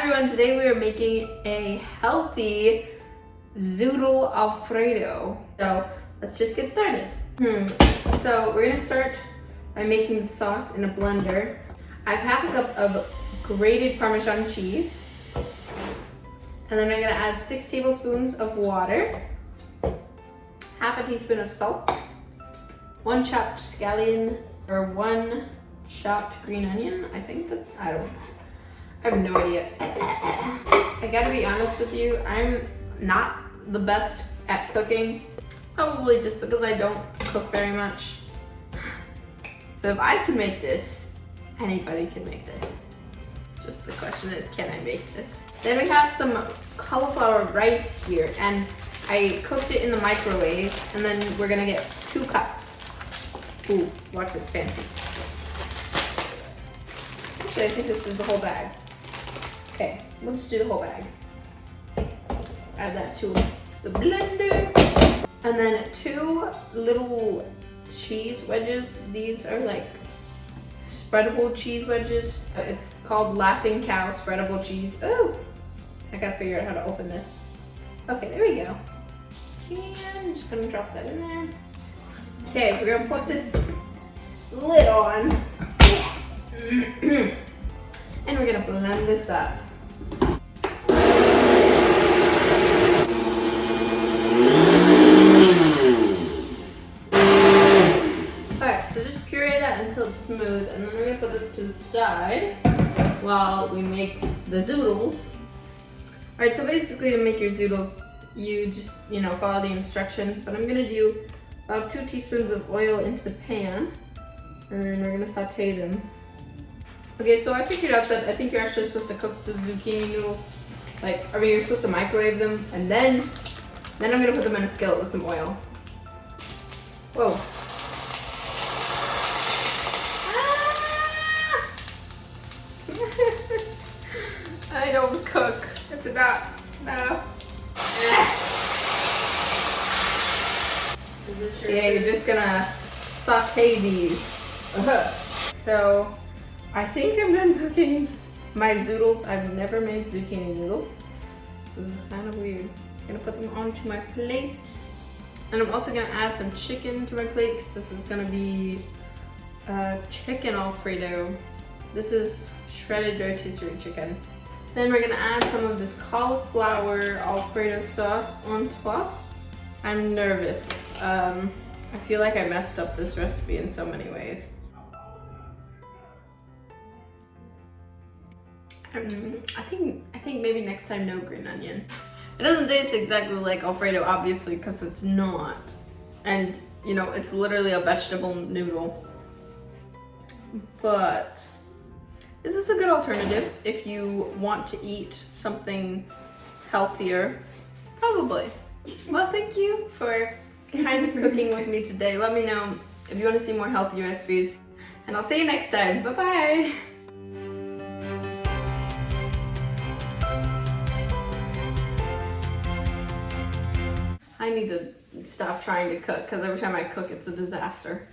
everyone, today we are making a healthy Zoodle Alfredo. So let's just get started. So we're gonna start by making the sauce in a blender. I have half a cup of grated Parmesan cheese. And then we're gonna add 6 tablespoons of water, half a teaspoon of salt, 1 chopped scallion, or 1 chopped green onion, I think. I don't know. I have no idea. I gotta be honest with you, I'm not the best at cooking, probably just because I don't cook very much. So if I can make this, anybody can make this. Just the question is, can I make this? Then we have some cauliflower rice here, and I cooked it in the microwave, and then we're gonna get 2 cups. Ooh, watch this, fancy. Actually, I think this is the whole bag. Okay, we'll just do the whole bag. Add that to the blender. And then 2 little cheese wedges. These are like spreadable cheese wedges. It's called Laughing Cow Spreadable Cheese. Oh, I gotta figure out how to open this. Okay, there we go. And I'm just gonna drop that in there. Okay, we're gonna put this lid on. And we're gonna blend this up. Alright, so just puree that until it's smooth, and then we're gonna put this to the side while we make the Zoodles. Alright, so basically to make your Zoodles, you just, follow the instructions, but I'm gonna do about 2 teaspoons of oil into the pan, and then we're gonna saute them. Okay, so I figured out that I think you're actually supposed to cook the zucchini noodles. You're supposed to microwave them, and then I'm gonna put them in a skillet with some oil. Whoa. Ah! I don't cook. It's about, Yeah, you're just gonna saute these. So, I think I'm done cooking my Zoodles. I've never made zucchini noodles, so this is kind of weird. I'm gonna put them onto my plate. And I'm also gonna add some chicken to my plate because this is gonna be chicken Alfredo. This is shredded rotisserie chicken. Then we're gonna add some of this cauliflower Alfredo sauce on top. I'm nervous. I feel like I messed up this recipe in so many ways. I think maybe next time no green onion. It doesn't taste exactly like Alfredo, obviously, because it's not. And, it's literally a vegetable noodle. But this is a good alternative if you want to eat something healthier. Probably. Well, thank you for kind of cooking with me today. Let me know if you want to see more healthy recipes. And I'll see you next time. Bye-bye. I need to stop trying to cook because every time I cook, it's a disaster.